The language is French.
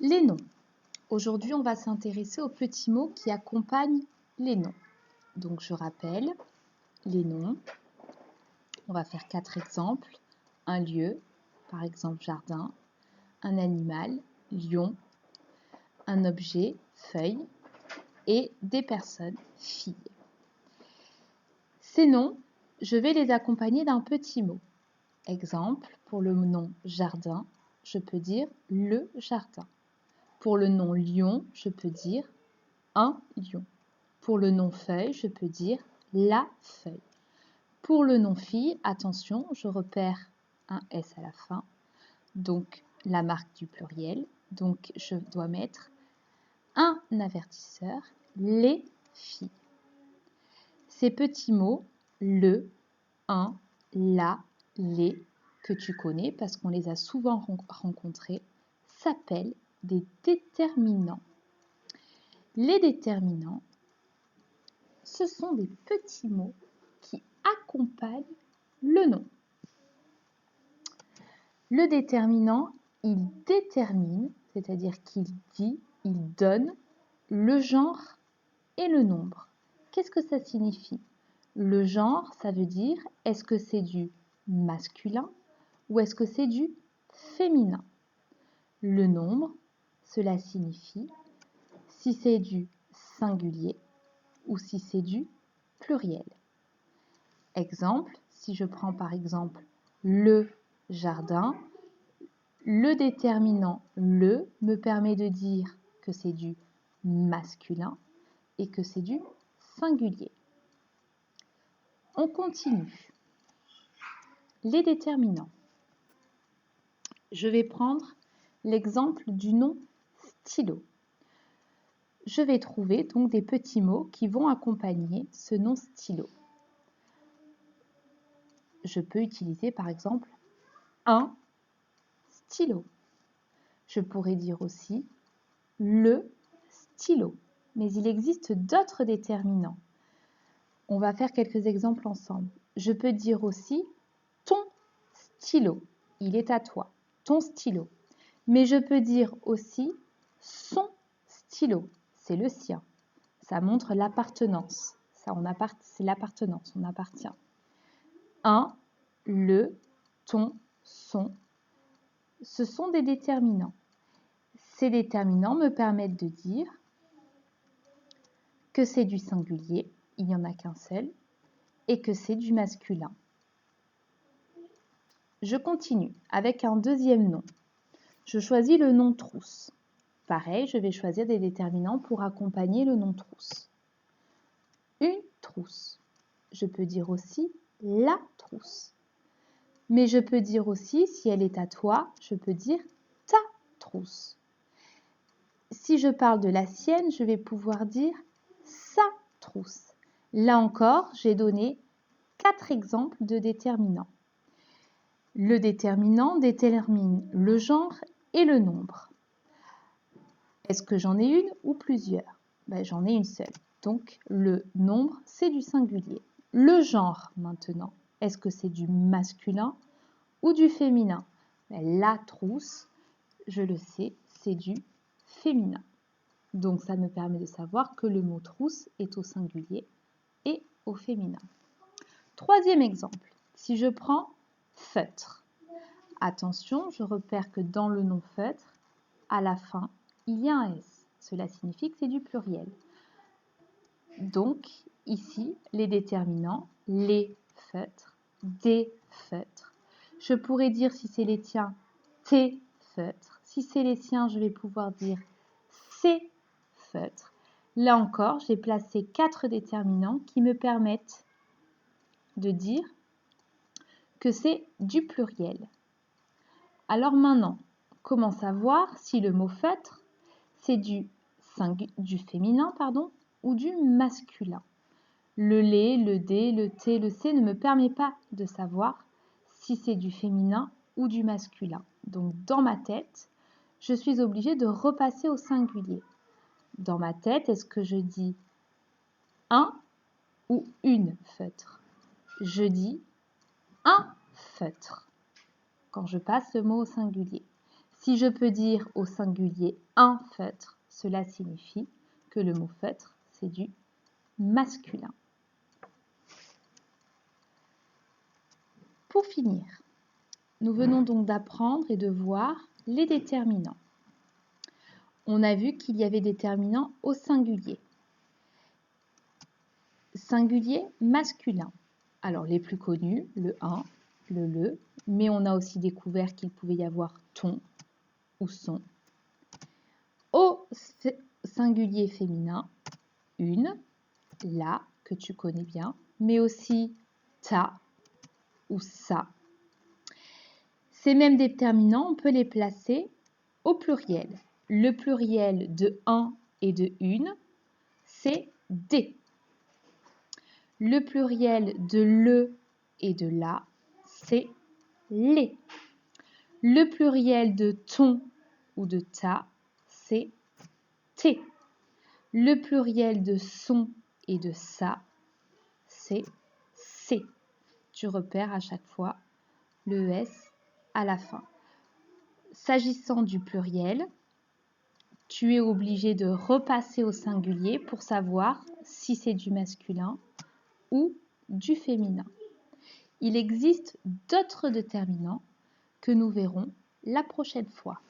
Les noms. Aujourd'hui, on va s'intéresser aux petits mots qui accompagnent les noms. Donc, je rappelle les noms. On va faire 4 exemples. Un lieu, par exemple jardin. Un animal, lion. Un objet, feuille. Et des personnes, filles. Ces noms, je vais les accompagner d'un petit mot. Exemple, pour le nom jardin, je peux dire le jardin. Pour le nom lion, je peux dire un lion. Pour le nom feuille, je peux dire la feuille. Pour le nom fille, attention, je repère un S à la fin, donc la marque du pluriel. Donc je dois mettre un avertisseur, les filles. Ces petits mots, le, un, la, les, que tu connais parce qu'on les a souvent rencontrés, s'appellent des déterminants. Les déterminants, ce sont des petits mots qui accompagnent le nom. Le déterminant, il détermine, c'est-à-dire qu'il dit, il donne le genre et le nombre. Qu'est-ce que ça signifie? Le genre, ça veut dire est-ce que c'est du masculin ou est-ce que c'est du féminin? Le nombre, cela signifie si c'est du singulier ou si c'est du pluriel. Exemple, si je prends par exemple le jardin, le déterminant le me permet de dire que c'est du masculin et que c'est du singulier. On continue. Les déterminants. Je vais prendre l'exemple du nom stylo. Je vais trouver donc des petits mots qui vont accompagner ce nom stylo. Je peux utiliser par exemple un stylo. Je pourrais dire aussi le stylo, mais il existe d'autres déterminants. On va faire quelques exemples ensemble. Je peux dire aussi ton stylo, il est à toi, ton stylo. Mais je peux dire aussi son stylo, c'est le sien. Ça montre l'appartenance. C'est l'appartenance, on appartient. Un, le, ton, son, ce sont des déterminants. Ces déterminants me permettent de dire que c'est du singulier, il n'y en a qu'un seul, et que c'est du masculin. Je continue avec un deuxième nom. Je choisis le nom trousse. Pareil, je vais choisir des déterminants pour accompagner le nom trousse. Une trousse. Je peux dire aussi la trousse. Mais je peux dire aussi, si elle est à toi, je peux dire ta trousse. Si je parle de la sienne, je vais pouvoir dire sa trousse. Là encore, j'ai donné 4 exemples de déterminants. Le déterminant détermine le genre et le nombre. Est-ce que j'en ai une ou plusieurs? J'en ai une seule. Donc, le nombre, c'est du singulier. Le genre, maintenant, est-ce que c'est du masculin ou du féminin? La trousse, je le sais, c'est du féminin. Donc, ça me permet de savoir que le mot trousse est au singulier et au féminin. Troisième exemple, si je prends feutre. Attention, je repère que dans le nom feutre, à la fin, il y a un S. Cela signifie que c'est du pluriel. Donc, ici, les déterminants, les feutres, des feutres. Je pourrais dire, si c'est les tiens, tes feutres. Si c'est les siens, je vais pouvoir dire ces feutres. Là encore, j'ai placé 4 déterminants qui me permettent de dire que c'est du pluriel. Alors maintenant, comment savoir si le mot feutre, c'est du féminin ou du masculin? Le les, le des, le t, le c ne me permet pas de savoir si c'est du féminin ou du masculin. Donc dans ma tête, je suis obligée de repasser au singulier. Dans ma tête, est-ce que je dis un ou une feutre? Je dis un feutre quand je passe le mot au singulier. Si je peux dire au singulier un feutre, cela signifie que le mot feutre, c'est du masculin. Pour finir, nous venons donc d'apprendre et de voir les déterminants. On a vu qu'il y avait des déterminants au singulier. Singulier masculin. Alors les plus connus, le un, le, mais on a aussi découvert qu'il pouvait y avoir ton ou son. Au singulier féminin, une, la, que tu connais bien, mais aussi ta ou ça. Ces mêmes déterminants, on peut les placer au pluriel. Le pluriel de un et de une, c'est des. Le pluriel de le et de la, c'est les. Le pluriel de ton ou de ta, c'est tes. Le pluriel de son et de sa, c'est c'est. Tu repères à chaque fois le S à la fin. S'agissant du pluriel, tu es obligé de repasser au singulier pour savoir si c'est du masculin ou du féminin. Il existe d'autres déterminants que nous verrons la prochaine fois.